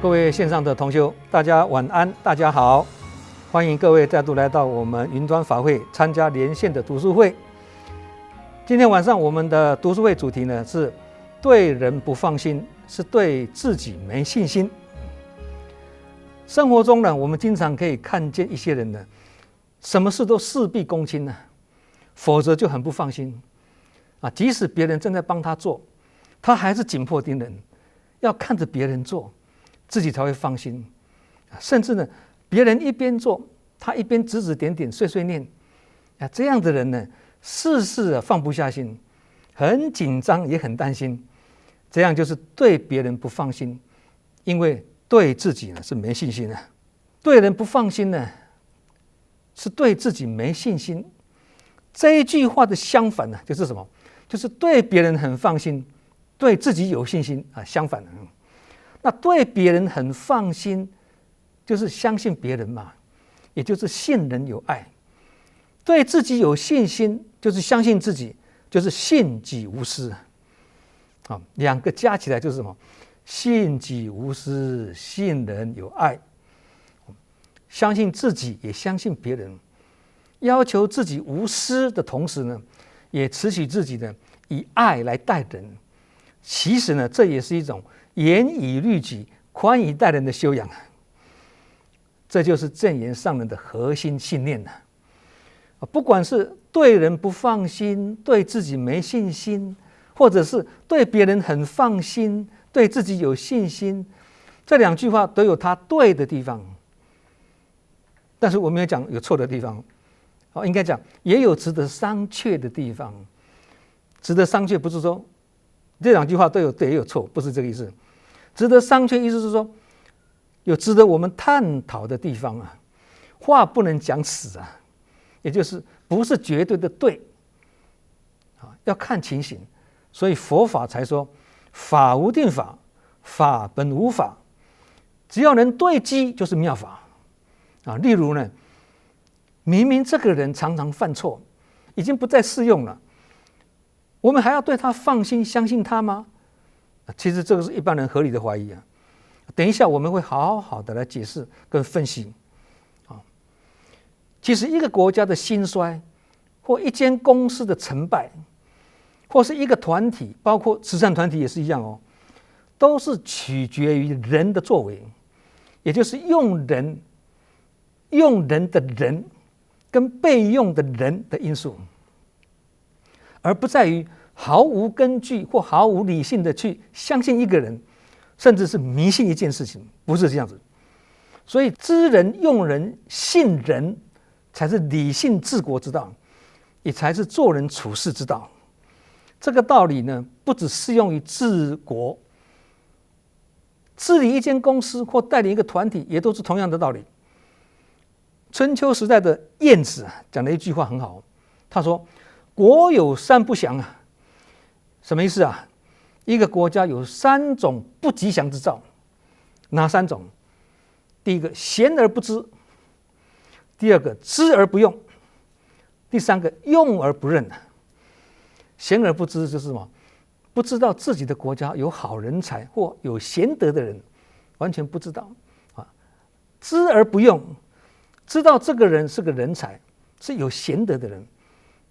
各位线上的同修，大家晚安，大家好，欢迎各位再度来到我们云端法会参加连线的读书会。今天晚上我们的读书会主题呢是对人不放心，是对自己没信心。生活中呢，我们经常可以看见一些人呢，什么事都事必躬亲呢，否则就很不放心啊。即使别人正在帮他做，他还是紧迫盯人，要看着别人做，自己才会放心。甚至呢，别人一边做，他一边指指点点、碎碎念啊。这样的人呢，事事放不下心，很紧张，也很担心。这样就是对别人不放心，因为对自己呢是没信心的。对人不放心呢，是对自己没信心。这一句话的相反呢，就是什么？就是对别人很放心，对自己有信心啊。相反的，那对别人很放心，就是相信别人嘛，也就是信人有爱。对自己有信心，就是相信自己，就是信己无私。啊，两个加起来就是什么？信己无私，信人有爱。相信自己，也相信别人，要求自己无私的同时呢，也持续自己的以爱来待人。其实呢，这也是一种严以律己、宽以待人的修养。这就是正言上人的核心信念。不管是对人不放心，对自己没信心，或者是对别人很放心，对自己有信心，这两句话都有它对的地方，但是我没有讲有错的地方，应该讲也有值得商榷的地方。值得商榷不是说这两句话都有对也有错，不是这个意思。值得商榷意思是说有值得我们探讨的地方啊，话不能讲死啊，也就是不是绝对的对啊，要看情形。所以佛法才说法无定法，法本无法，只要能对机就是妙法啊。例如呢，明明这个人常常犯错，已经不再适用了，我们还要对他放心相信他吗？其实这个是一般人合理的怀疑啊。等一下我们会好好的来解释跟分析啊。其实一个国家的兴衰，或一间公司的成败，或是一个团体，包括慈善团体也是一样哦，都是取决于人的作为，也就是用人的人跟被用的人的因素，而不在于毫无根据或毫无理性的去相信一个人，甚至是迷信一件事情，不是这样子。所以知人、用人、信人，才是理性治国之道，也才是做人处事之道。这个道理呢，不只适用于治国，治理一间公司或带领一个团体，也都是同样的道理。春秋时代的晏子讲了一句话很好，他说：“国有三不祥啊。”什么意思啊？一个国家有三种不吉祥之兆，哪三种？第一个，贤而不知；第二个，知而不用；第三个，用而不认。贤而不知就是什么？不知道自己的国家有好人才或有贤德的人，完全不知道啊。知而不用，知道这个人是个人才，是有贤德的人，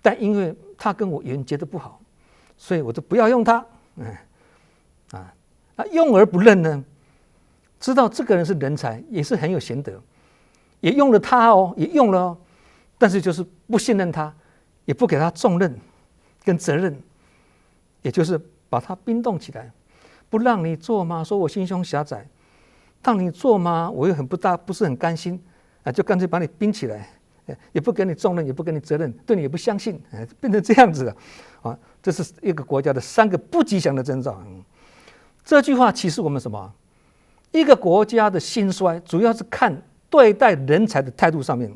但因为他跟我缘结得不好，所以我就不要用他。用而不认呢？知道这个人是人才，也是很有贤德，也用了他哦，也用了哦，但是就是不信任他，也不给他重任跟责任，也就是把他冰冻起来，不让你做吗？说我心胸狭窄，让你做吗？我又不是很甘心啊，就干脆把你冰起来，也不给你重任，也不给你责任，对你也不相信，变成这样子了啊！这是一个国家的三个不吉祥的征兆。这句话启示我们什么？一个国家的兴衰，主要是看对待人才的态度上面。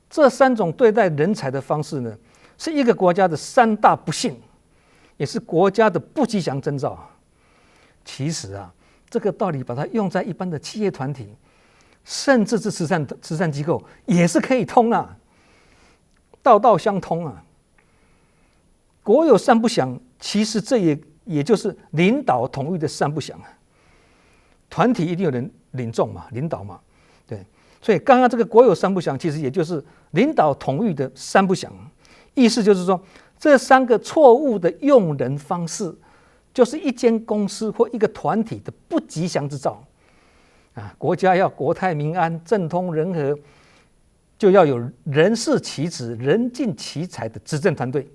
这三种对待人才的方式呢，是一个国家的三大不幸，也是国家的不吉祥征兆。其实啊，这个道理把它用在一般的企业团体，甚至是慈善机构，也是可以通啊，道道相通啊。国有三不祥，其实这也就是领导统御的三不祥啊。团体一定有人领导嘛，对，所以刚刚这个国有三不祥，其实也就是领导统御的三不祥，意思就是说，这3个错误的用人方式，就是一间公司或一个团体的不吉祥之兆啊。国家要国泰民安、政通人和，就要有人事其职、人尽其才的执政团队。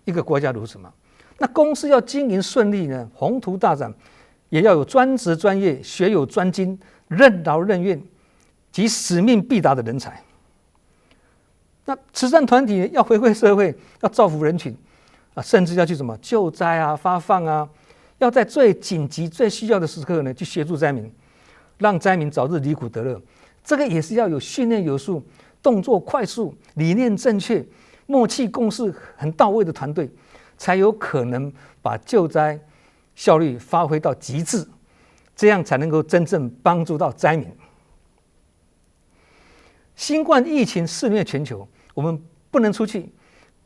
一个国家如此嘛，那公司要经营顺利呢，宏图大展，也要有专职专业、学有专精、任劳任怨及使命必达的人才。那慈善团体要回馈社会，要造福人群啊，甚至要去救灾啊、发放啊，要在最紧急、最需要的时刻呢，去协助灾民，让灾民早日离苦得乐。这个也是要有训练有素、动作快速、理念正确、默契共识很到位的团队，才有可能把救灾效率发挥到极致，这样才能够真正帮助到灾民。新冠疫情肆虐全球，我们不能出去，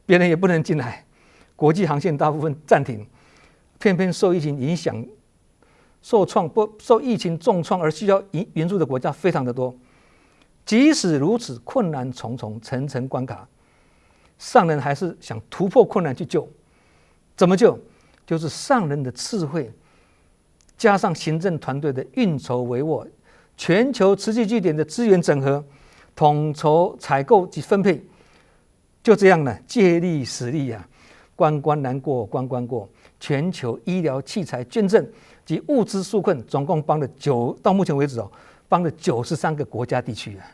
别人也不能进来，国际航线大部分暂停，偏偏受疫情影响、受疫情重创而需要援助的国家非常的多。即使如此，困难重重，层层关卡，上人还是想突破困难去救。怎么救？就是上人的智慧，加上行政团队的运筹帷幄，全球慈济据点的资源整合、统筹采购及分配，就这样呢，借力使力啊，关关难过关关过。全球医疗器材捐赠及物资纾困，总共到目前为止帮了93个国家地区啊，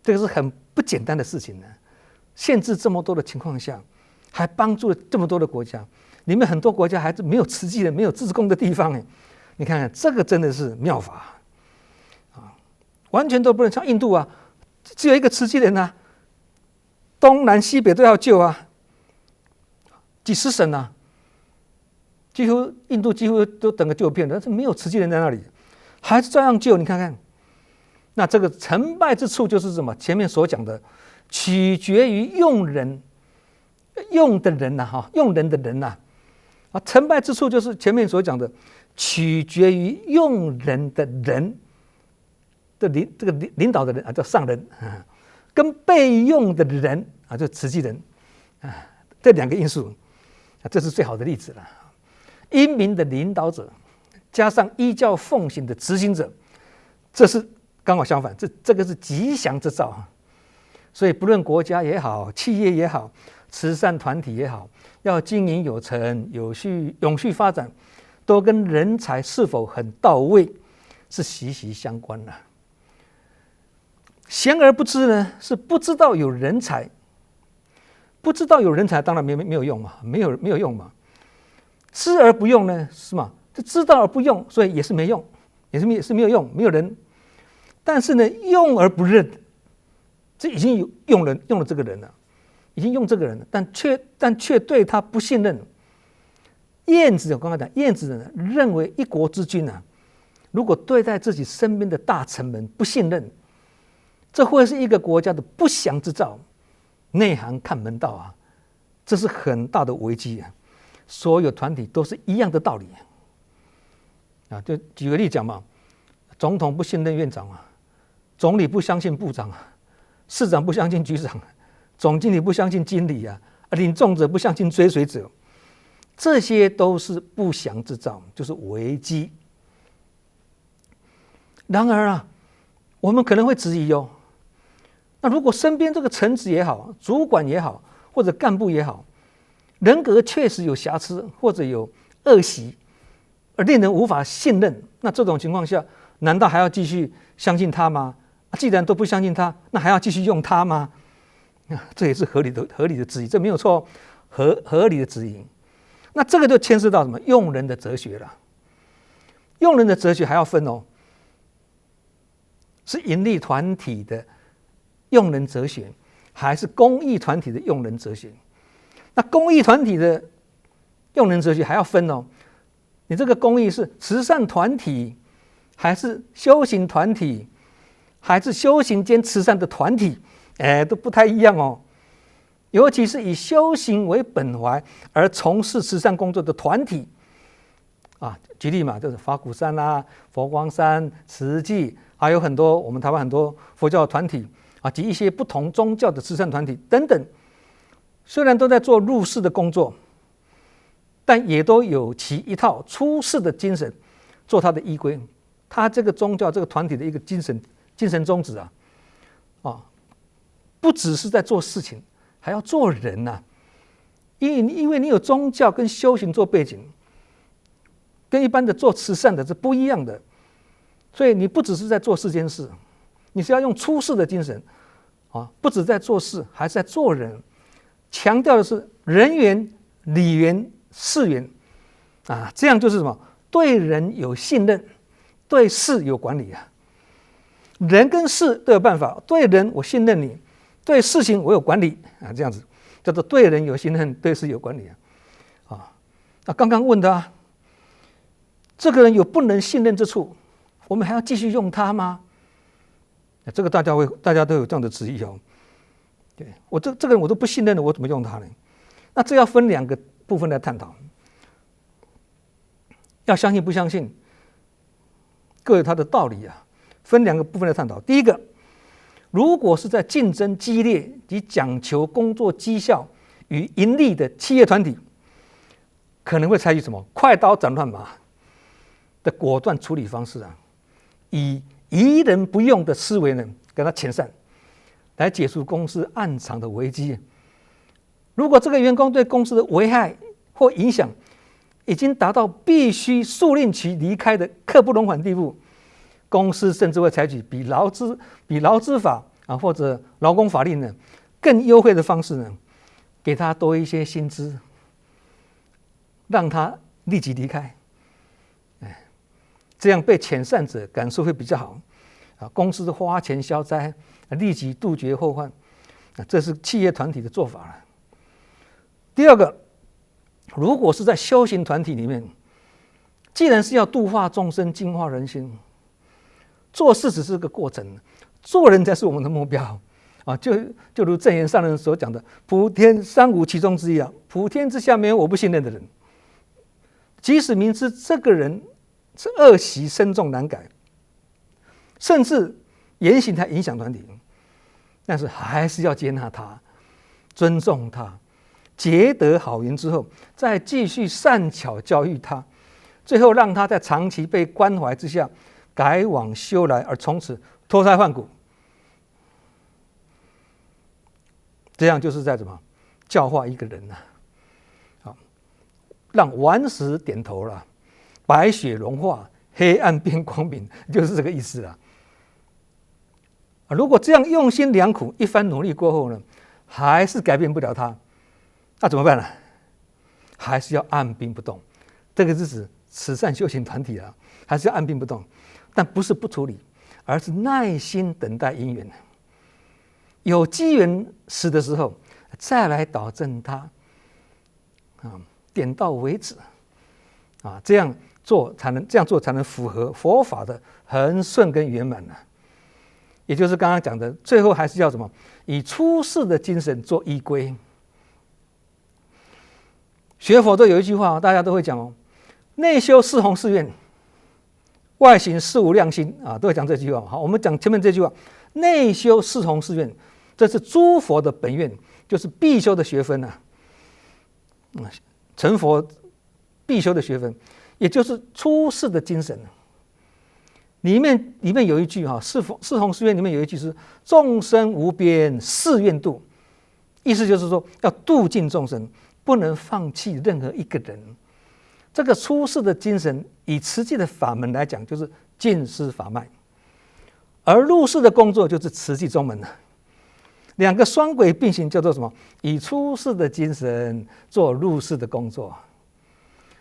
这个是很不简单的事情呢。限制这么多的情况下，还帮助了这么多的国家，里面很多国家还是没有慈济人、没有志工的地方哎。你看看这个真的是妙法啊，完全都不能像印度啊，只有一个慈济人啊，东南西北都要救啊，几十省啊，印度几乎都整个救遍了，但是没有慈济人在那里，还是照样救。你看看，那这个成败之处就是什么？前面所讲的，取决于用的人呐，啊，成败之处就是前面所讲的，取决于用人的人的这个领导的人啊，叫上人啊，跟被用的人啊，就慈济人啊，这2个因素啊，这是最好的例子了。英明的领导者，加上依教奉行的执行者，这是刚好相反，这个是吉祥之兆。所以不论国家也好，企业也好，慈善团体也好，要经营有成、永续发展，都跟人才是否很到位是息息相关的。闲而不知呢，是不知道有人才，不知道有人才当然没有用嘛，没有用嘛。知而不用呢，是吗？就知道而不用，所以也是没用，也是没有用，没有人。但是呢，用而不认，这已经用了这个人了，已经用这个人了，但却对他不信任。晏子，我刚才讲，晏子呢认为一国之君啊，如果对待自己身边的大臣们不信任，这会是一个国家的不祥之兆。内行看门道啊，这是很大的危机啊。所有团体都是一样的道理啊，就举个例讲嘛，总统不信任院长啊，总理不相信部长啊，市长不相信局长，总经理不相信经理啊，领众者不相信追随者，这些都是不祥之兆，就是危机。然而啊，我们可能会质疑哦，那如果身边这个臣子也好，主管也好，或者干部也好，人格确实有瑕疵或者有恶习，而令人无法信任，那这种情况下，难道还要继续相信他吗？既然都不相信他，那还要继续用他吗？这也是合理的质疑，这没有错，合理的质疑。那这个就牵涉到什么？用人的哲学了。用人的哲学还要分哦，是营利团体的用人哲学，还是公益团体的用人哲学？那公益团体的用人哲学还要分哦，你这个公益是慈善团体，还是修行团体，还是修行兼慈善的团体？都不太一样哦。尤其是以修行为本怀而从事慈善工作的团体，举例嘛，就是法鼓山啦、佛光山、慈济，还有很多我们台湾很多佛教团体及一些不同宗教的慈善团体等等，虽然都在做入世的工作，但也都有其一套出世的精神做他的依归。他这个宗教这个团体的一个精神宗旨不只是在做事情，还要做人呐。因为你有宗教跟修行做背景，跟一般的做慈善的是不一样的，所以你不只是在做世间事，你是要用出世的精神不只在做事，还是在做人。强调的是人缘、理缘、事缘这样就是什么？对人有信任，对事有管理人跟事都有办法，对人我信任你，对事情我有管理这样子叫做对人有信任，对事有管理刚刚问的这个人有不能信任之处，我们还要继续用他吗？这个大家都有这样的质疑对，我这个人我都不信任了，我怎么用他呢？那这要分2个部分来探讨，要相信不相信各有它的道理分2个部分来探讨。第一个，如果是在竞争激烈及讲求工作绩效与盈利的企业团体，可能会采取什么快刀斩乱麻的果断处理方式以疑人不用的思维呢，跟他遣散，来解除公司暗藏的危机。如果这个员工对公司的危害或影响已经达到必须速令其离开的刻不容缓地步，公司甚至会采取比劳资法或者劳工法令呢更优惠的方式呢，给他多一些薪资，让他立即离开。这样被遣散者感受会比较好公司花钱消灾，立即杜绝后患这是企业团体的做法了。第二个，如果是在修行团体里面，既然是要度化众生、净化人心，做事只是个过程，做人才是我们的目标就如正言上人所讲的，普天三无其中之一普天之下没有我不信任的人，即使明知这个人是恶习深重难改，甚至言行还影响团体，但是还是要接纳他，尊重他，结得好缘之后，再继续善巧教育他，最后让他在长期被关怀之下改往修来，而从此脱胎换骨。这样就是在什么教化一个人让顽石点头了，白雪融化，黑暗变光明，就是这个意思了。如果这样用心良苦，一番努力过后呢，还是改变不了他，那怎么办呢？还是要按兵不动。这个是指慈善修行团体还是要按兵不动，但不是不处理，而是耐心等待因缘，有机缘使的时候再来导正他点到为止这样做才能符合佛法的恒顺跟圆满也就是刚刚讲的，最后还是要什么？以出世的精神做依归。学佛都有一句话大家都会讲内修四弘誓愿，外行四无量心都会讲这句话。好，我们讲前面这句话，内修四弘誓愿，这是诸佛的本愿，就是必修的学分成佛必修的学分，也就是出世的精神。里面有一句四弘誓愿里面有一句是众生无边誓愿度，意思就是说要度尽众生，不能放弃任何一个人。这个出世的精神，以慈济的法门来讲，就是尽思法脉；而入世的工作就是慈济宗门两个双轨并行，叫做什么？以出世的精神做入世的工作。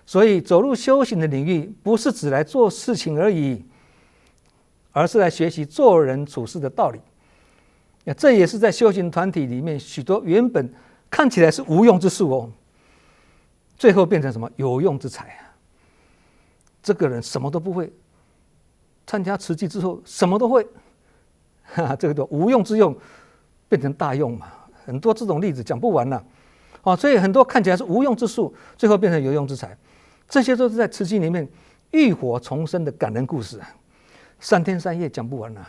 所以走入修行的领域，不是只来做事情而已，而是来学习做人处事的道理。这也是在修行团体里面许多原本看起来是无用之术最后变成什么有用之才这个人什么都不会，参加慈济之后什么都会，这个无用之用变成大用嘛，很多这种例子讲不完了所以很多看起来是无用之术，最后变成有用之才。这些都是在慈济里面浴火重生的感人故事，3天3夜讲不完了。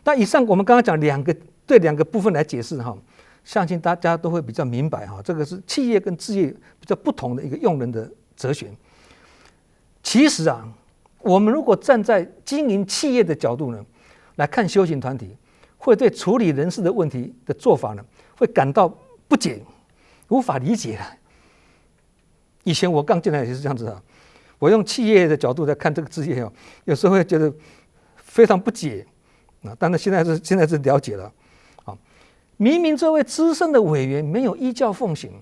那以上我们刚刚讲对两个部分来解释相信大家都会比较明白这个是企业跟事业比较不同的一个用人的哲学。其实我们如果站在经营企业的角度呢，来看修行团体，会对处理人事的问题的做法呢，会感到不解，无法理解了。以前我刚进来也是这样子我用企业的角度在看这个事业有时候会觉得非常不解但是现在是了解了明明这位资深的委员没有依教奉行，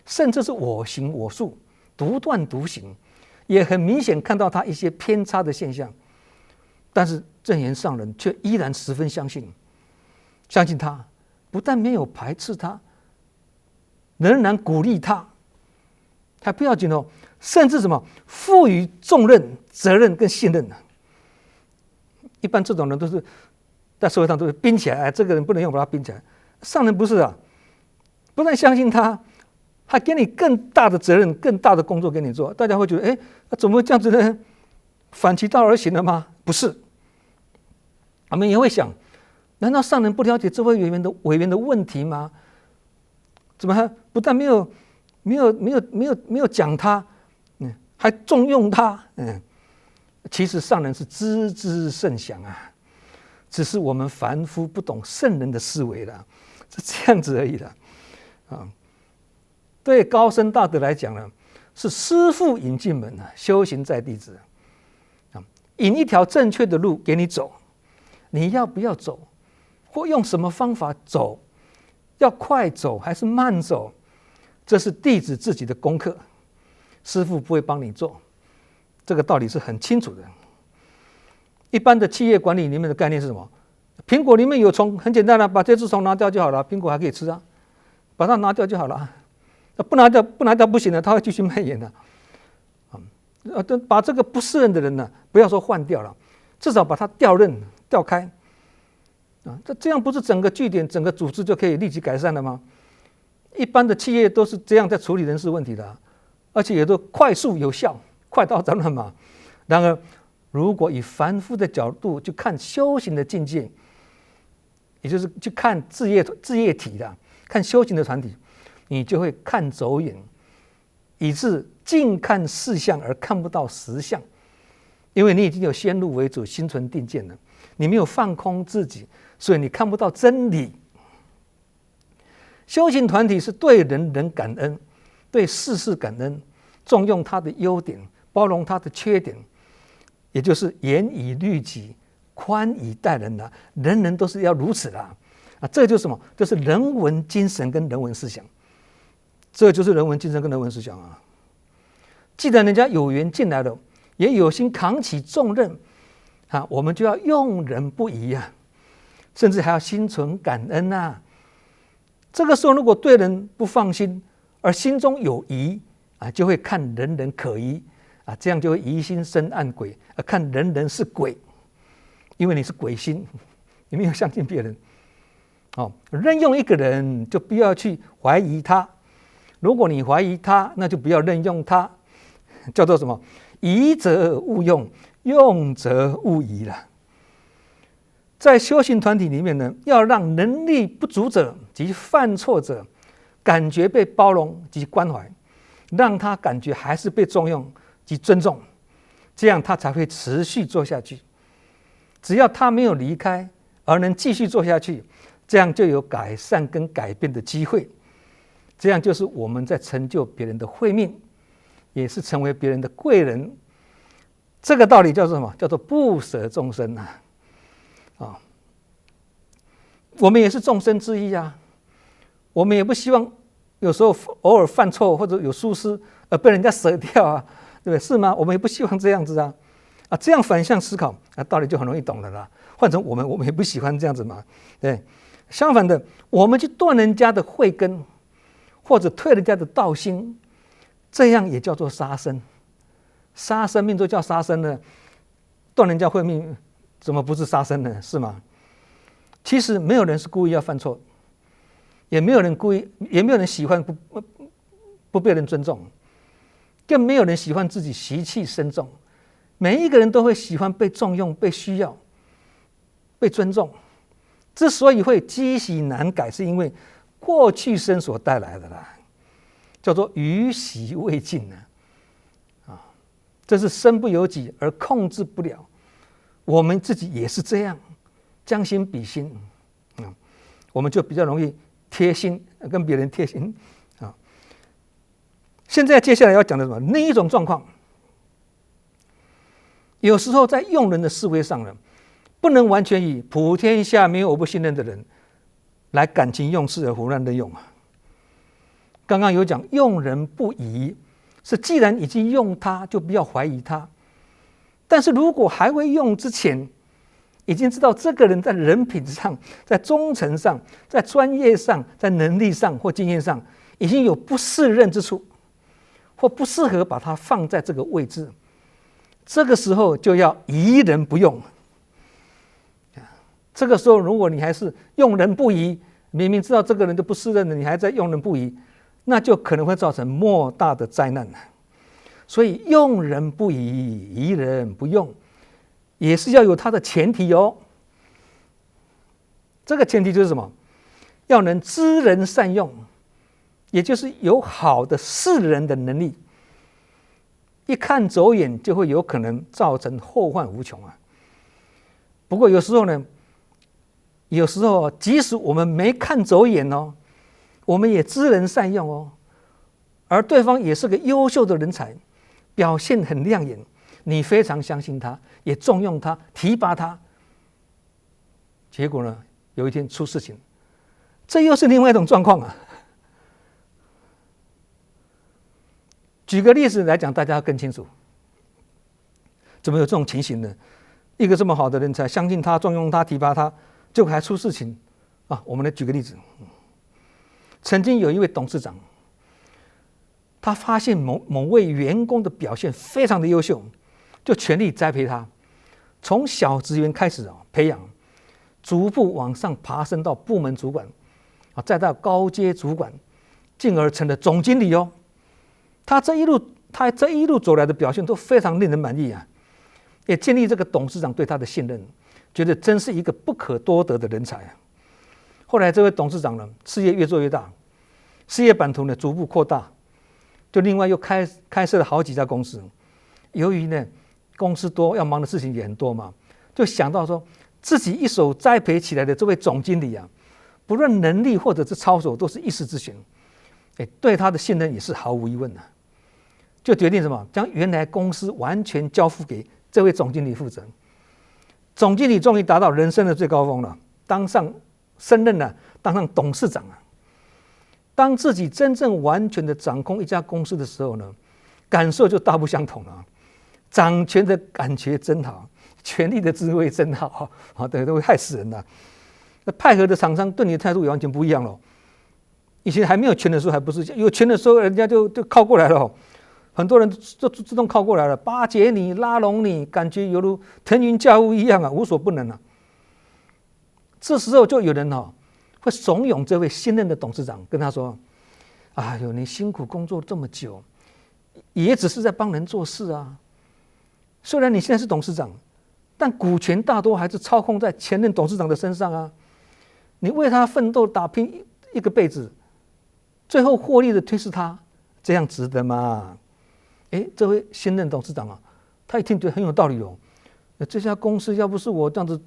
甚至是我行我素，独断独行，也很明显看到他一些偏差的现象，但是正言上人却依然十分相信他，不但没有排斥他，仍然鼓励他，还不要紧甚至赋予重任、责任跟信任一般这种人都是在社会上都是冰起来，这个人不能用，把他冰起来。上人不是不但相信他，还给你更大的责任、更大的工作给你做。大家会觉得，怎么会这样子呢？反其道而行了吗？不是，我们也会想，难道上人不了解这位委员的问题吗？怎么还不但没有讲他，还重用他？其实上人是知之甚详只是我们凡夫不懂圣人的思维了，是这样子而已的对高僧大德来讲呢，是师父引进门修行在弟子引一条正确的路给你走，你要不要走，或用什么方法走，要快走还是慢走，这是弟子自己的功课，师父不会帮你做，这个道理是很清楚的。一般的企业管理里面的概念是什么？苹果里面有虫，很简单把这只虫拿掉就好了，苹果还可以吃把它拿掉就好了不拿掉不行了，它会继续蔓延把这个不适任的人不要说换掉了，至少把它调开这样不是整个据点、整个组织就可以立即改善了吗？一般的企业都是这样在处理人事问题的而且也都快速有效，快刀斩乱麻。然而如果以凡夫的角度去看修行的境界，也就是去看志业体看修行的团体，你就会看走眼，以致尽看事相而看不到实相，因为你已经有先入为主、心存定见了，你没有放空自己，所以你看不到真理。修行团体是对人人感恩，对事感恩，重用他的优点，包容他的缺点，也就是严以律己，宽以待人人人都是要如此这就是什么？就是人文精神跟人文思想，这就是人文精神跟人文思想既然人家有缘进来了，也有心扛起重任我们就要用人不疑甚至还要心存感恩这个时候如果对人不放心，而心中有疑就会看人人可疑这样就会疑心生暗鬼，看人人是鬼，因为你是鬼心，你没有相信别人任用一个人就不要去怀疑他，如果你怀疑他，那就不要任用他，叫做什么？疑则勿用，用则勿疑了。在修行团体里面呢，要让能力不足者及犯错者感觉被包容及关怀，让他感觉还是被重用及尊重，这样他才会持续做下去。只要他没有离开，而能继续做下去，这样就有改善跟改变的机会。这样就是我们在成就别人的慧命，也是成为别人的贵人。这个道理叫做什么？叫做不舍众生我们也是众生之一我们也不希望有时候偶尔犯错或者有疏失而被人家舍掉对不对？是吗？我们也不希望这样子这样反向思考道理就很容易懂了啦。换成我们也不喜欢这样子嘛，对。相反的，我们去断人家的慧根，或者退人家的道心，这样也叫做杀生。杀生命都叫杀生呢，断人家慧命怎么不是杀生呢？是吗？其实没有人是故意要犯错，也没有人喜欢不被人尊重。更没有人喜欢自己习气深重。每一个人都会喜欢被重用、被需要、被尊重。之所以会积习难改，是因为过去生所带来的啦，叫做余习未尽呢。这是身不由己而控制不了。我们自己也是这样，将心比心，我们就比较容易贴心，跟别人贴心啊。现在接下来要讲的什么？另一种状况，有时候在用人的思维上呢，不能完全以普天下没有我不信任的人来感情用事而胡乱任用啊。刚刚有讲用人不疑，是既然已经用他，就不要怀疑他。但是如果还未用之前，已经知道这个人在人品上、在忠诚上、在专业上、在能力上或经验上，已经有不适任之处，或不适合把他放在这个位置，这个时候就要疑人不用。这个时候，如果你还是用人不疑，明明知道这个人就不适任了，你还在用人不疑，那就可能会造成莫大的灾难。所以用人不疑，疑人不用，也是要有它的前提哦。这个前提就是什么？要能知人善用，也就是有好的识人的能力。一看走眼，就会有可能造成后患无穷啊。不过有时候呢，即使我们没看走眼哦，我们也知人善用哦，而对方也是个优秀的人才，表现很亮眼，你非常相信他，也重用他，提拔他。结果呢，有一天出事情，这又是另外一种状况啊。举个例子来讲，大家更清楚。怎么有这种情形呢？一个这么好的人才，相信他，重用他，提拔他，结果还出事情啊！我们来举个例子。曾经有一位董事长，他发现某位员工的表现非常的优秀，就全力栽培他，从小职员开始培养，逐步往上爬升到部门主管，再到高阶主管，进而成了总经理哦。他这一路走来的表现都非常令人满意啊，也建立这个董事长对他的信任，觉得真是一个不可多得的人才啊。后来这位董事长呢，事业越做越大，事业版图呢逐步扩大，就另外又开设了好几家公司。由于呢公司多，要忙的事情也很多嘛，就想到说自己一手栽培起来的这位总经理啊，不论能力或者是操守都是一时之选，对他的信任也是毫无疑问的。就决定什么，将原来公司完全交付给这位总经理负责。总经理终于达到人生的最高峰了，升任了，当上董事长啊。当自己真正完全的掌控一家公司的时候呢，感受就大不相同了。掌权的感觉真好，权力的滋味真好啊！对，都会害死人的。那配合的厂商对你的态度也完全不一样了。以前还没有权的时候还不是，有权的时候人家就靠过来了。很多人就自动靠过来了，巴结你、拉拢你，感觉犹如腾云驾雾一样啊，无所不能啊。这时候就有人会怂恿这位新任的董事长，跟他说：“哎呦，你辛苦工作这么久，也只是在帮人做事啊。虽然你现在是董事长，但股权大多还是操控在前任董事长的身上啊。你为他奋斗打拼一个辈子，最后获利的推是他，这样值得吗？”这位新任董事长啊，他一听觉得很有道理哦。这家公司要不是我这样子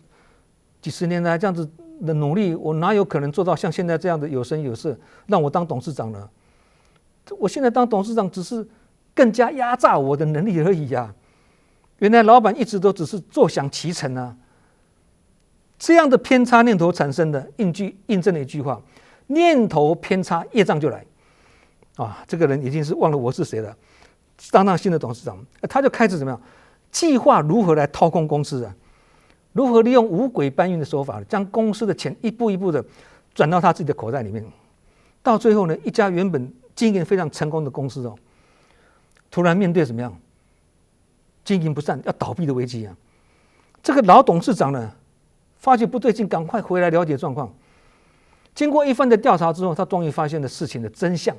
几十年来这样子的努力，我哪有可能做到像现在这样的有声有色，让我当董事长呢？我现在当董事长只是更加压榨我的能力而已啊。原来老板一直都只是坐享其成啊。这样的偏差念头产生的，印证了一句话：念头偏差，业障就来。这个人已经是忘了我是谁了。当上新的董事长，他就开始怎么样计划如何来掏空公司啊？如何利用五轨搬运的手法，将公司的钱一步一步的转到他自己的口袋里面。到最后呢，一家原本经营非常成功的公司突然面对怎么样经营不善要倒闭的危机啊！这个老董事长呢，发觉不对劲，赶快回来了解状况。经过一番的调查之后，他终于发现了事情的真相。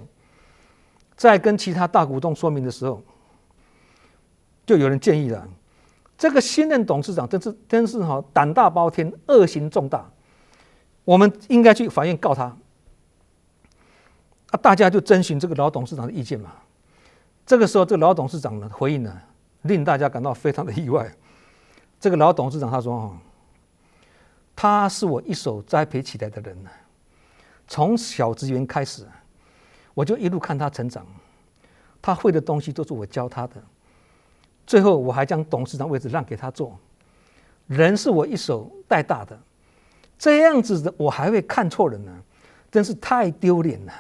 在跟其他大股东说明的时候，就有人建议了，这个新任董事长真是胆大包天，恶行重大，我们应该去法院告他。大家就征询这个老董事长的意见嘛。这个时候，这个老董事长呢回应呢，令大家感到非常的意外。这个老董事长他说：“他是我一手栽培起来的人，从小职员开始，我就一路看他成长，他会的东西都是我教他的。最后我还将董事长位置让给他做，人是我一手带大的，这样子的我还会看错人呢，真是太丢脸了。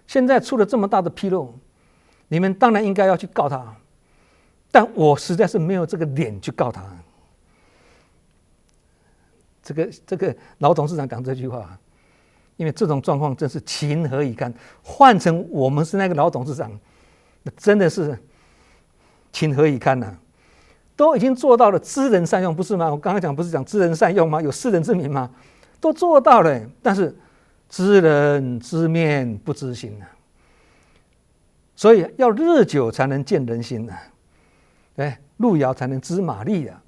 现在出了这么大的纰漏，你们当然应该要去告他，但我实在是没有这个脸去告他。”这个老董事长讲这句话，因为这种状况真是情何以堪。换成我们是那个老董事长，那真的是情何以堪呐！都已经做到了知人善用，不是吗？我刚刚讲不是讲知人善用吗？有世人之名吗？都做到了，但是知人知面不知心啊。所以要日久才能见人心啊，路遥才能知马力啊。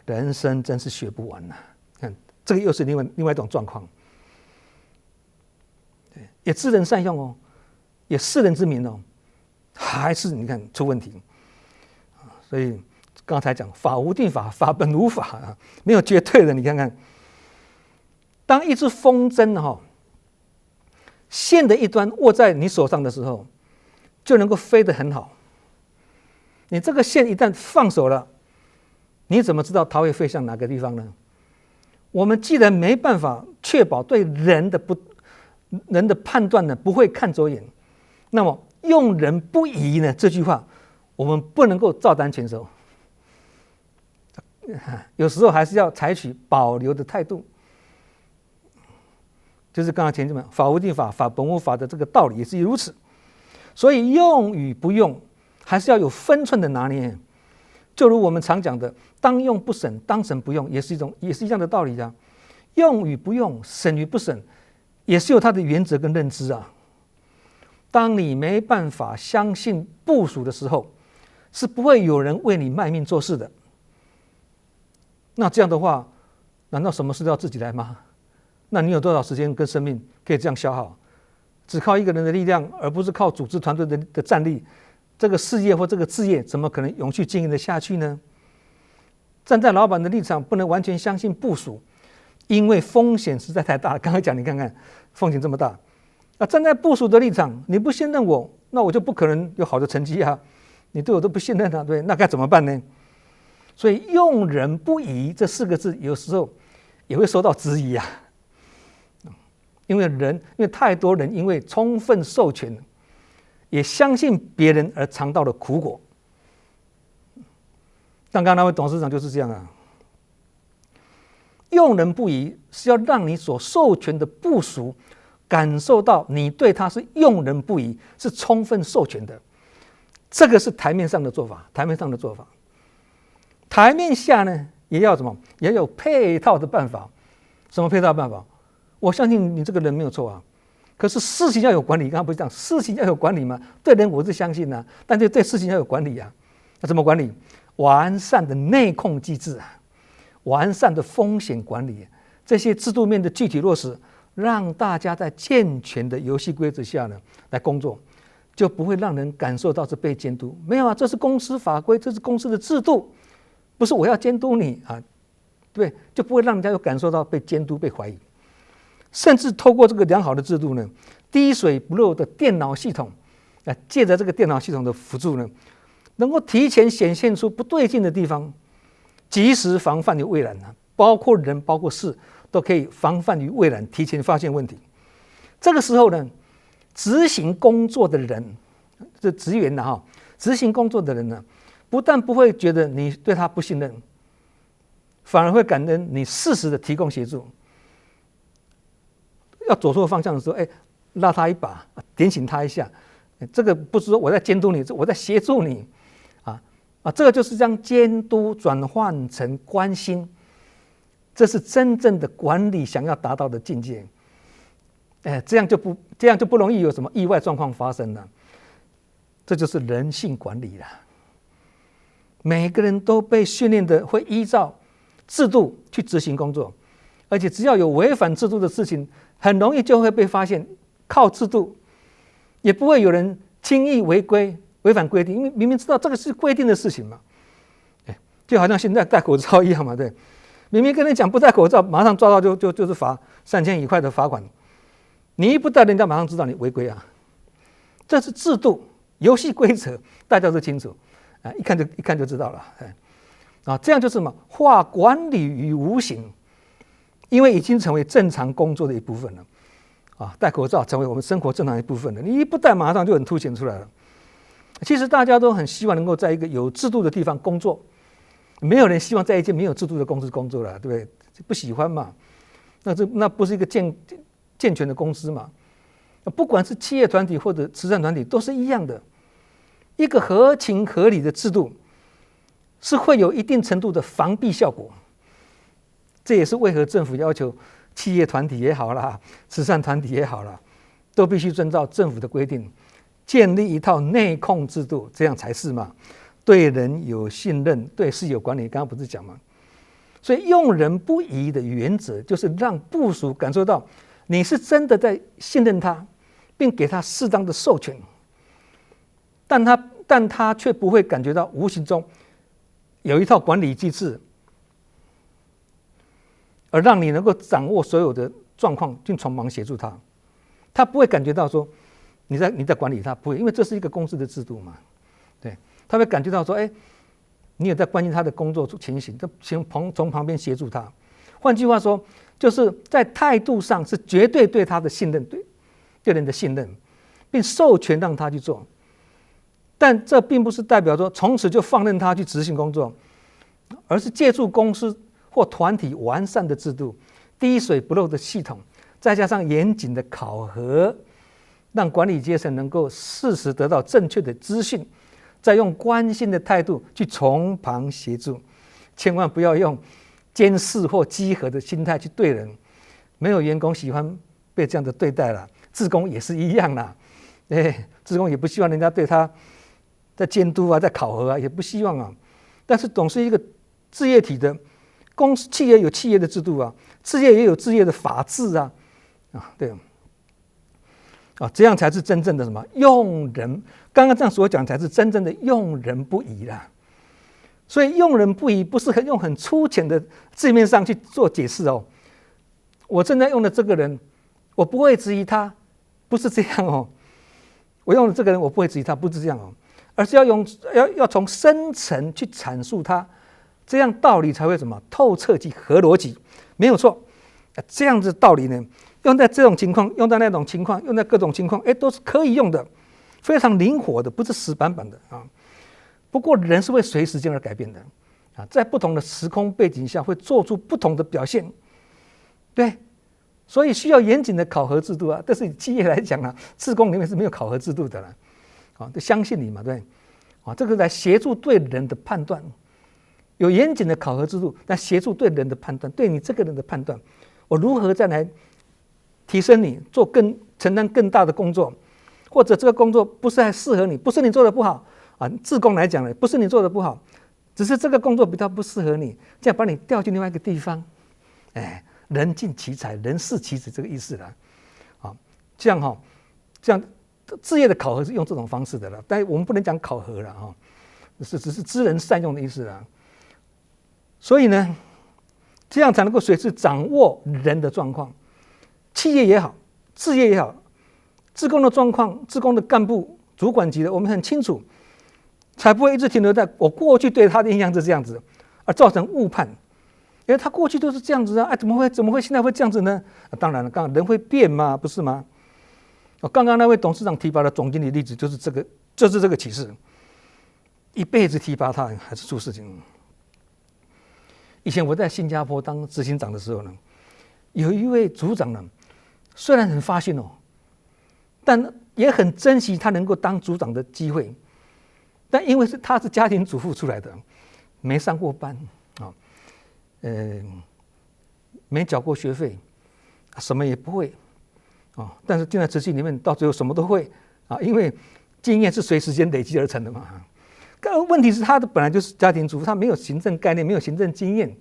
人生真是学不完啊。看，这个又是另外一种状况。也知人善用哦，也世人之名哦，还是你看出问题。所以刚才讲法无定法，法本无法啊，没有绝对的。你看看，当一只风筝线的一端握在你手上的时候，就能够飞得很好。你这个线一旦放手了，你怎么知道它会飞向哪个地方呢？我们既然没办法确保对人的判断呢不会看走眼，那么用人不疑呢这句话，我们不能够照单全收。有时候还是要采取保留的态度。就是刚刚前面法无定法，法本无法的这个道理也是如此。所以用与不用，还是要有分寸的拿捏。就如我们常讲的，当用不审，当审不用，也是一样的道理啊。用与不用，审与不审，也是有它的原则跟认知啊。当你没办法相信部属的时候，是不会有人为你卖命做事的。那这样的话，难道什么事都要自己来吗？那你有多少时间跟生命可以这样消耗？只靠一个人的力量，而不是靠组织团队的战力，这个事业或这个事业怎么可能永续经营的下去呢？站在老板的立场，不能完全相信部属，因为风险实在太大了。刚才讲，你看看风险这么大，站在部属的立场，你不信任我，那我就不可能有好的成绩啊！你对我都不信任啊，对，那该怎么办呢？所以用人不疑这4个字，有时候也会受到质疑啊。因为太多人因为充分授权，也相信别人而尝到了苦果。刚刚那位董事长就是这样啊。用人不疑是要让你所授权的部属感受到你对他是用人不疑，是充分授权的。这个是台面上的做法，台面上的做法。台面下呢，也要什么？也有配套的办法。什么配套办法？我相信你这个人没有错啊，可是事情要有管理。刚刚不是讲事情要有管理吗？对人我是相信啊，但对事情要有管理啊。那怎么管理？完善的内控机制啊，完善的风险管理，这些制度面的具体落实，让大家在健全的游戏规则下呢来工作，就不会让人感受到是被监督。没有啊，这是公司法规，这是公司的制度，不是我要监督你啊，对，就不会让人家有感受到被监督、被怀疑。甚至透过这个良好的制度呢，滴水不漏的电脑系统，借着这个电脑系统的辅助呢，能够提前显现出不对劲的地方，及时防范于未然啊，包括人包括事都可以防范于未然，提前发现问题。这个时候呢，执行工作的人，这职员呢执行工作的人呢，不但不会觉得你对他不信任，反而会感恩你适时的提供协助。要走错方向的时候，拉他一把，点醒他一下。这个不是说我在监督你，我在协助你，这个就是将监督转换成关心，这是真正的管理想要达到的境界。这样就不容易有什么意外状况发生了。这就是人性管理了。每个人都被训练的会依照制度去执行工作，而且只要有违反制度的事情，很容易就会被发现。靠制度，也不会有人轻易违规、违反规定，因为明明知道这个是规定的事情嘛。就好像现在戴口罩一样嘛，对，明明跟你讲不戴口罩，马上抓到就是罚3000块的罚款。你一不戴，人家马上知道你违规啊。这是制度、游戏规则，大家都清楚啊，一看就知道了。这样就是什么？化管理于无形，因为已经成为正常工作的一部分了。戴口罩成为我们生活正常一部分了，你一不戴，马上就很凸显出来了。其实大家都很希望能够在一个有制度的地方工作，没有人希望在一间没有制度的公司工作了，对不对？不喜欢嘛？那不是一个健全的公司嘛？不管是企业团体或者慈善团体，都是一样的。一个合情合理的制度，是会有一定程度的防弊效果。这也是为何政府要求企业团体也好啦，慈善团体也好啦，都必须遵照政府的规定，建立一套内控制度，这样才是嘛。对人有信任，对事有管理，刚刚不是讲吗？所以用人不疑的原则，就是让部属感受到你是真的在信任他，并给他适当的授权，但他却不会感觉到无形中有一套管理机制，而让你能够掌握所有的状况，并从旁协助他。他不会感觉到说你在管理他，不会，因为这是一个公司的制度嘛。对，他会感觉到说，你也在关心他的工作情形，从旁边协助他。换句话说，就是在态度上是绝对对他的信任，对人的信任，并授权让他去做。但这并不是代表说从此就放任他去执行工作，而是借助公司或团体完善的制度、滴水不漏的系统，再加上严谨的考核，让管理阶层能够适时得到正确的资讯，再用关心的态度去从旁协助。千万不要用监视或稽核的心态去对人，没有员工喜欢被这样的对待了，志工也是一样啦。志工也不希望人家对他在监督啊，在考核啊，也不希望啊。但是总是一个事业体的公司，企业有企业的制度啊，事业也有事业的法治啊，对啊，这样才是真正的什么用人。刚刚这样所讲，才是真正的用人不疑啦。所以用人不疑不是用很粗浅的字面上去做解释哦。我正在用的这个人，我不会质疑他，不是这样哦。我用的这个人，我不会质疑他，不是这样哦，而是要从深层去阐述他，这样道理才会什么透彻及合逻辑，没有错。这样子道理呢，用在这种情况，用在那种情况，用在各种情况，都是可以用的，非常灵活的，不是死板板的啊。不过人是会随时间而改变的啊，在不同的时空背景下会做出不同的表现，对，所以需要严谨的考核制度啊。但是以企业来讲啊，志工里面是没有考核制度的了，就相信你嘛，对，这个来协助对人的判断，有严谨的考核制度来协助对人的判断，对你这个人的判断，我如何再来提升你，承担更大的工作，或者这个工作不是还适合你，不是你做的不好。志工来讲呢，不是你做的不好，只是这个工作比较不适合你，这样把你调进另外一个地方，人尽其才，人事其职，这个意思啦。这样志业的考核是用这种方式的啦，但我们不能讲考核了只是知人善用的意思啦。所以呢，这样才能够随时掌握人的状况，企业也好，志业也好，志工的状况，志工的干部、主管级的，我们很清楚。才不会一直停留在我过去对他的印象是这样子，而造成误判。因为他过去都是这样子啊，怎么会现在会这样子呢？当然了，刚刚人会变嘛，不是吗？刚刚那位董事长提拔的总经理例子就是这个启示。一辈子提拔他还是出事情。以前我在新加坡当执行长的时候呢，有一位组长呢，虽然很发心但也很珍惜他能够当组长的机会。但因为他是家庭主妇出来的，没上过班没缴过学费，什么也不会但是进来慈济里面到最后什么都会因为经验是随时间累积而成的嘛。问题是他的本来就是家庭主妇，他没有行政概念，没有行政经验，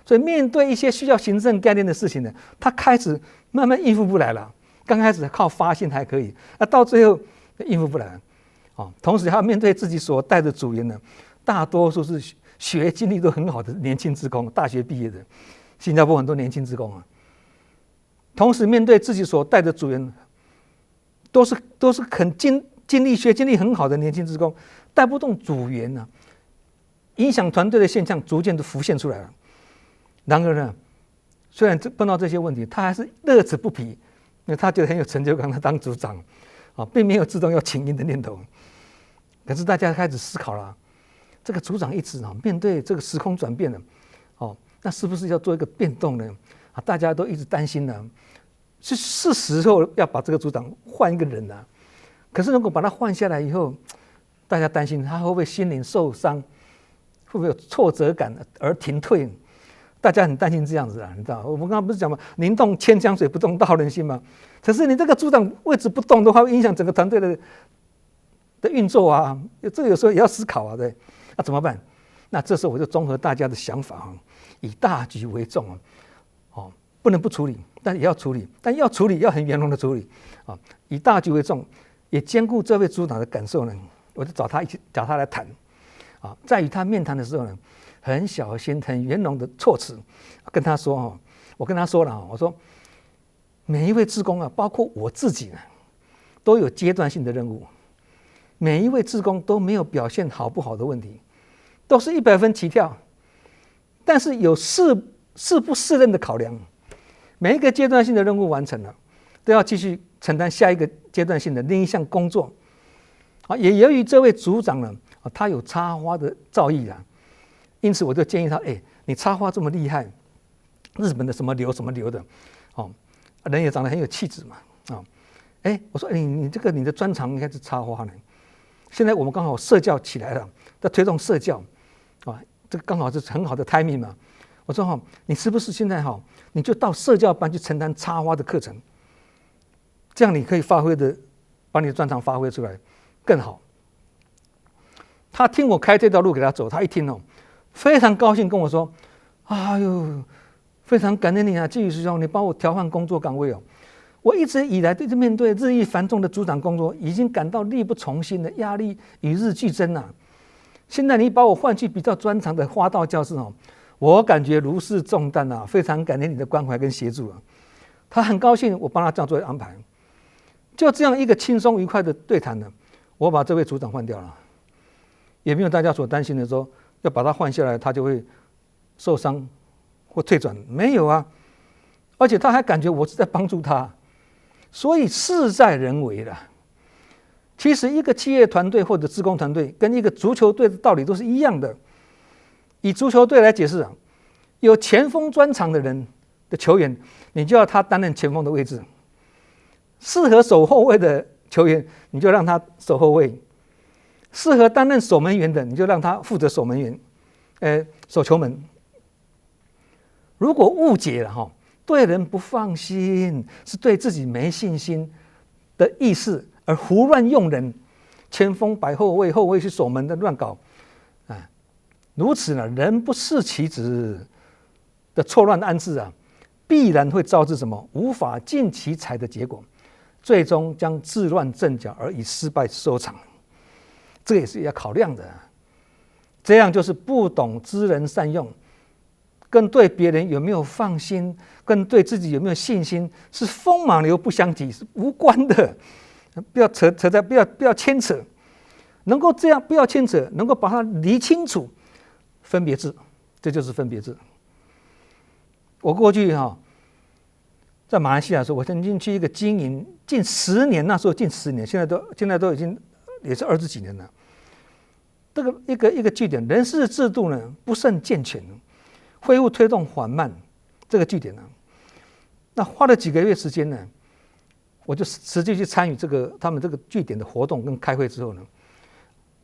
所以面对一些需要行政概念的事情呢，他开始慢慢应付不来了。刚开始靠发现还可以，到最后应付不来。同时他面对自己所带的组员呢，大多数是学经历都很好的年轻职工，大学毕业的，新加坡很多年轻职工啊。同时面对自己所带的组员，都是很学经历很好的年轻职工，带不动组员呢，影响团队的现象逐渐的浮现出来了。然而呢，虽然碰到这些问题，他还是乐此不疲，因为他觉得很有成就感，他当组长并没有自动要请缨的念头。可是大家开始思考了，这个组长一直面对这个时空转变了，那是不是要做一个变动呢？大家都一直担心呢，是时候要把这个组长换一个人了。可是如果把他换下来以后，大家担心他会不会心灵受伤，会不会有挫折感而停退？大家很担心这样子啊，你知道？我们刚刚不是讲吗？宁动千江水，不动道人心吗？可是你这个组长位置不动的话，会影响整个团队的运作啊，这有时候也要思考啊，对，那怎么办？那这时候我就综合大家的想法以大局为重不能不处理，但也要处理，但要处理要很圆融的处理以大局为重，也兼顾这位组长的感受呢。我就找他来谈在与他面谈的时候呢，很小心、很圆融的措辞跟他说我跟他说了我说每一位志工包括我自己呢，都有阶段性的任务。每一位志工都没有表现好不好的问题，都是100分起跳，但是有适不适任的考量。每一个阶段性的任务完成了，都要继续承担下一个阶段性的另一项工作。也由于这位组长呢，他有插花的造诣因此我就建议他，你插花这么厉害，日本的什么流什么流的，人也长得很有气质嘛，我说你的专长应该是插花呢。现在我们刚好社教起来了，在推动社教这个刚好是很好的 timing 嘛。我说你是不是现在你就到社教班去承担插花的课程，这样你可以把你的专长发挥出来更好。他听我开这条路给他走，他一听非常高兴跟我说，哎呦，非常感恩你啊，季宇师兄，你帮我调换工作岗位我一直以来面对日益繁重的组长工作，已经感到力不从心的压力与日俱增现在你把我换去比较专长的花道教室我感觉如释重担非常感谢你的关怀跟协助他很高兴我帮他这样做安排。就这样一个轻松愉快的对谈呢，我把这位组长换掉了，也没有大家所担心的说要把他换下来他就会受伤或退转，没有而且他还感觉我是在帮助他。所以事在人为了。其实一个企业团队或者志工团队跟一个足球队的道理都是一样的。以足球队来解释有前锋专长的人的球员，你就要他担任前锋的位置；适合守后卫的球员，你就让他守后卫；适合担任守门员的，你就让他负责守门员，守球门。如果误解了对人不放心，是对自己没信心的意思，而胡乱用人，前锋摆后卫，后卫去守门的乱搞，如此呢，人不视其职的错乱安置必然会招致什么无法尽其才的结果，最终将自乱阵脚而以失败收场。这也是要考量的。这样就是不懂知人善用，跟对别人有没有放心，跟对自己有没有信心是风马牛不相及，是无关的。不要扯在，不要牵扯，能够这样不要牵扯，能够把它理清楚，分别制，这就是分别制。我过去在马来西亚的时候，我曾经去一个经营近10年，那时候近10年，现在都已经也是20几年了。这个一个据点，人事制度呢不甚健全，会务推动缓慢，这个据点那花了几个月时间呢，我就实际去参与他们这个据点的活动跟开会之后呢，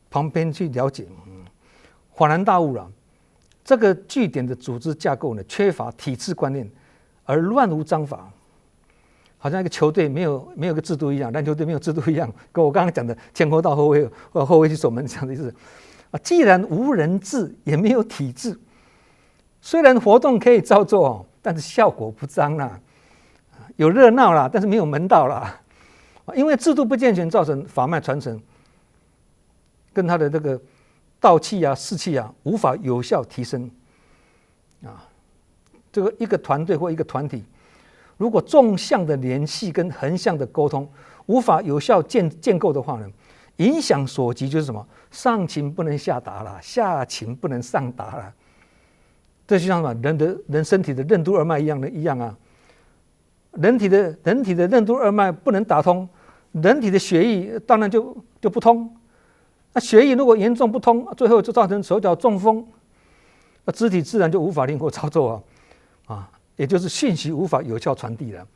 旁边去了解，恍然大悟了。这个据点的组织架构呢，缺乏体制观念，而乱无章法，好像一个球队没有个制度一样，篮球队没有制度一样，跟我刚刚讲的前后到后卫，后卫去守门这样的意思啊。既然无人治，也没有体制，虽然活动可以照做，但是效果不彰啦，有热闹啦，但是没有门道啦。因为制度不健全，造成法脉传承跟他的这个道气啊、士气啊无法有效提升啊。这个一个团队或一个团体，如果纵向的联系跟横向的沟通无法有效建构的话呢，影响所及就是什么？上情不能下达了，下情不能上达了。这就像什么？人身体的任督二脉一样啊。人体的任督二脉不能打通，人体的血液当然就不通。那血液如果严重不通，最后就造成手脚中风，那肢体自然就无法灵活操作啊，也就是讯息无法有效传递了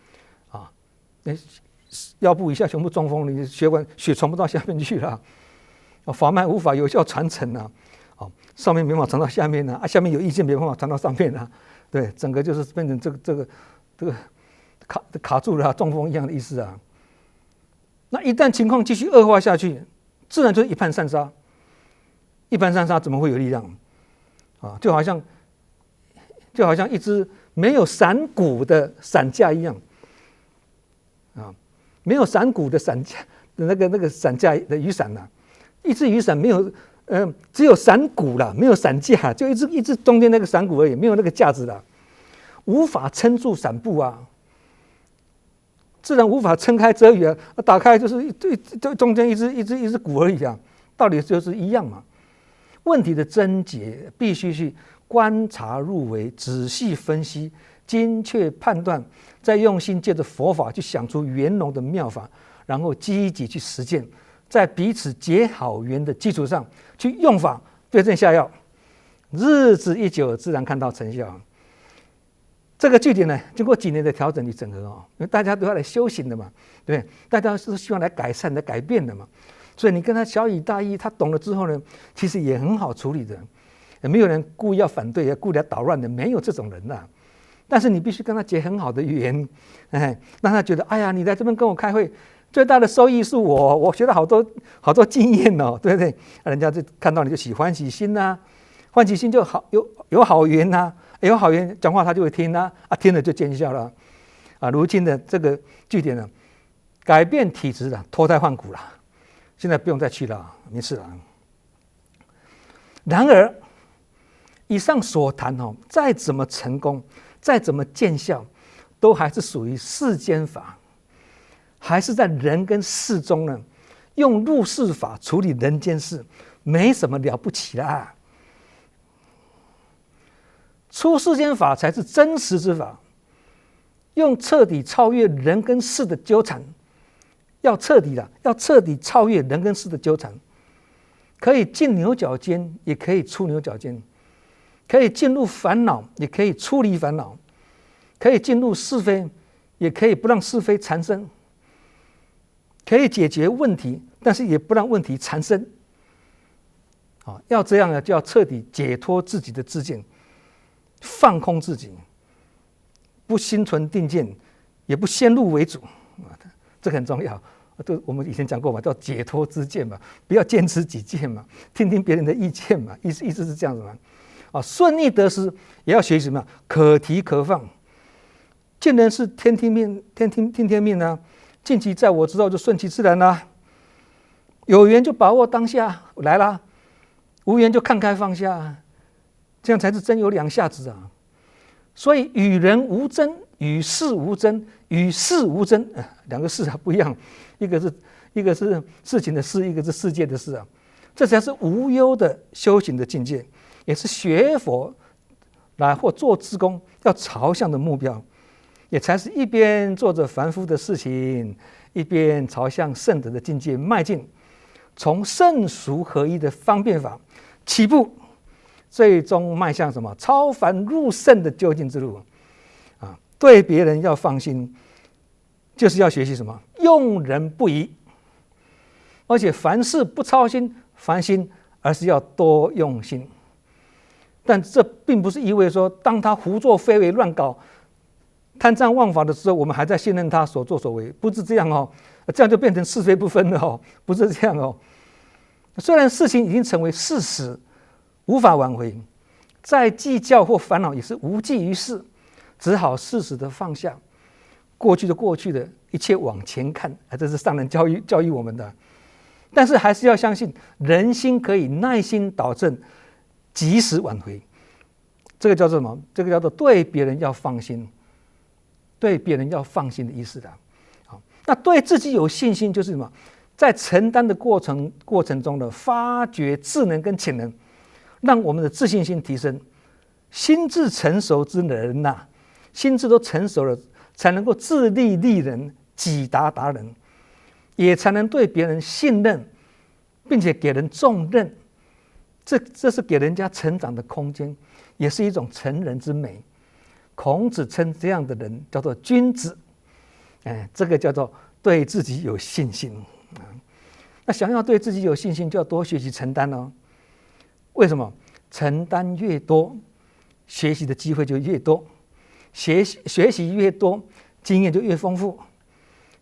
啊。腰部以下全部中风，你血传不到下面去了，法脉无法有效传承啊。上面没办法传到下面啊，下面有意见没办法传到上面啊。对，整个就是变成这个卡住了中风一样的意思啊。那一旦情况继续恶化下去，自然就是一盘散沙。一盘散沙怎么会有力量啊？就好像一只没有伞骨的伞架一样啊，没有伞骨的伞架的那个伞架的雨伞啊，一只雨伞没有只有伞骨啦，没有伞架，就一只中间那个伞骨而已，没有那个架子啦，无法撑住伞布啊。自然无法撑开遮雨啊，打开就是中间一只骨而已啊，道理就是一样嘛。问题的症结必须去观察入微，仔细分析，精确判断，再用心借着佛法去想出圆融的妙法，然后积极去实践，在彼此结好缘的基础上去用法对症下药，日子一久，自然看到成效。这个据点呢，经过几年的调整与整合因为大家都要来修行的嘛，对不对？大家是希望来改善、来改变的嘛，所以你跟他小以大义，他懂了之后呢，其实也很好处理的，也没有人故意要反对、故意要捣乱的，没有这种人呐。但是你必须跟他结很好的缘，让他觉得，哎呀，你在这边跟我开会，最大的收益是我学了好多经验哦，对不对？人家就看到你就起欢喜心呐，欢喜心就好有好缘呐。有好缘，讲话他就会听听了就见效了如今的这个据点呢，改变体质了，脱胎换骨了，现在不用再去了，没事了。然而，以上所谈再怎么成功，再怎么见效，都还是属于世间法，还是在人跟事中呢，用入世法处理人间事，没什么了不起啦。出世间法才是真实之法，用彻底超越人跟事的纠缠，要彻底超越人跟事的纠缠，可以进牛角尖，也可以出牛角尖，可以进入烦恼，也可以出离烦恼，可以进入是非，也可以不让是非缠身，可以解决问题，但是也不让问题缠身要这样呢，就要彻底解脱自己的知见，放空自己，不心存定见，也不先入为主这个很重要。我们以前讲过嘛，叫解脱知见嘛，不要坚持己见嘛，听听别人的意见嘛，意思是这样子嘛。顺利得失也要学习什么？可提可放。见人是听天命啊，尽其在我之道就顺其自然啦。有缘就把握当下来啦，无缘就看开放下。这样才是真有两下子啊！所以与人无争，与事无争，与事无争，两个事不一样，一个是事情的事，一个是世界的事啊。这才是无忧的修行的境界，也是学佛来或做志工要朝向的目标，也才是一边做着凡夫的事情，一边朝向圣德的境界迈进，从圣俗合一的方便法起步。最终迈向什么？超凡入圣的究竟之路对别人要放心，就是要学习什么？用人不疑，而且凡事不操心烦心，而是要多用心。但这并不是意味说，当他胡作非为乱搞，贪赃枉法的时候，我们还在信任他所作所为，不是这样哦，这样就变成是非不分了哦，不是这样哦。虽然事情已经成为事实，无法挽回，再计较或烦恼也是无济于事，只好适时的放下，过去的过去的，一切往前看，这是上人教育我们的。但是还是要相信人心可以耐心导正，及时挽回。这个叫做什么？这个叫做对别人要放心，对别人要放心的意思的。好，那对自己有信心就是什么？在承担的过程中的发掘智能跟潜能，让我们的自信心提升。心智成熟之人呐，心智都成熟了，才能够自立立人，己达达人，也才能对别人信任，并且给人重任。这是给人家成长的空间，也是一种成人之美。孔子称这样的人叫做君子，这个叫做对自己有信心。那想要对自己有信心，就要多学习承担哦。为什么？承担越多，学习的机会就越多，学习越多，经验就越丰富，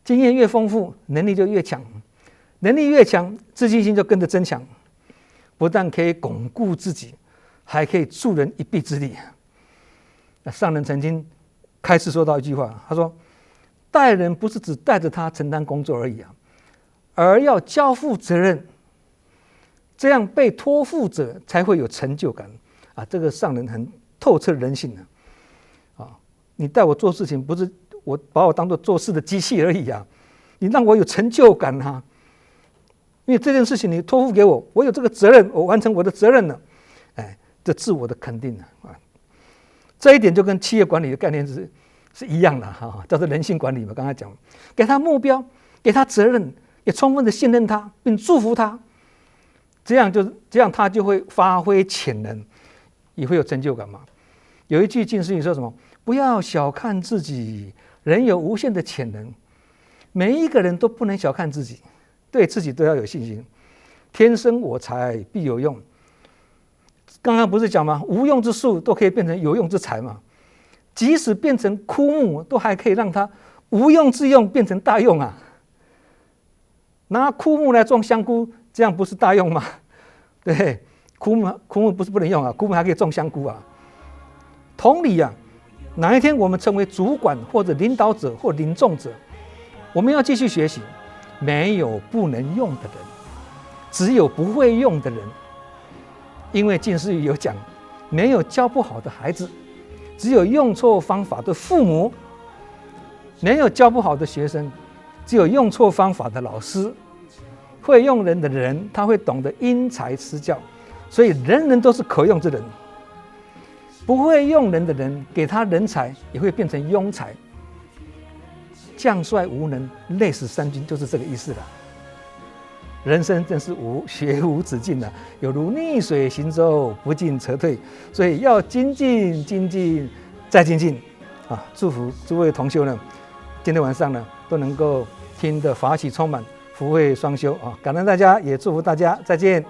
经验越丰富，能力就越强，能力越强，自信心就跟着增强。不但可以巩固自己，还可以助人一臂之力。上人曾经开示说到一句话，他说：“带人不是只带着他承担工作而已啊，而要交付责任，这样被托付者才会有成就感啊！”这个上人很透彻人性的啊！你带我做事情，不是我把我当做做事的机器而已啊，你让我有成就感啊！因为这件事情你托付给我，我有这个责任，我完成我的责任了，这自我的肯定啊，这一点就跟企业管理的概念是一样的哈，叫做人性管理嘛。刚才讲，给他目标，给他责任，也充分的信任他，并祝福他，这样他就会发挥潜能，也会有成就感嘛。有一句近似语说什么？不要小看自己，人有无限的潜能，每一个人都不能小看自己。对自己都要有信心，天生我材必有用。刚刚不是讲吗？无用之树都可以变成有用之材嘛。即使变成枯木，都还可以让它无用之用变成大用啊。拿枯木来种香菇，这样不是大用吗？对，枯木不是不能用啊，枯木还可以种香菇啊。同理啊，哪一天我们成为主管或者领导者或领众者，我们要继续学习。没有不能用的人，只有不会用的人。因为近似语有讲，没有教不好的孩子，只有用错方法的父母；没有教不好的学生，只有用错方法的老师。会用人的人，他会懂得因材施教，所以人人都是可用之人。不会用人的人，给他人才也会变成庸才。将帅无能，累死三军，就是这个意思了。人生真是学无止境的，有如逆水行舟，不进则退，所以要精进、精进再精进啊！祝福诸位同修呢，今天晚上呢都能够听得法喜充满，福慧双修啊！感恩大家，也祝福大家，再见。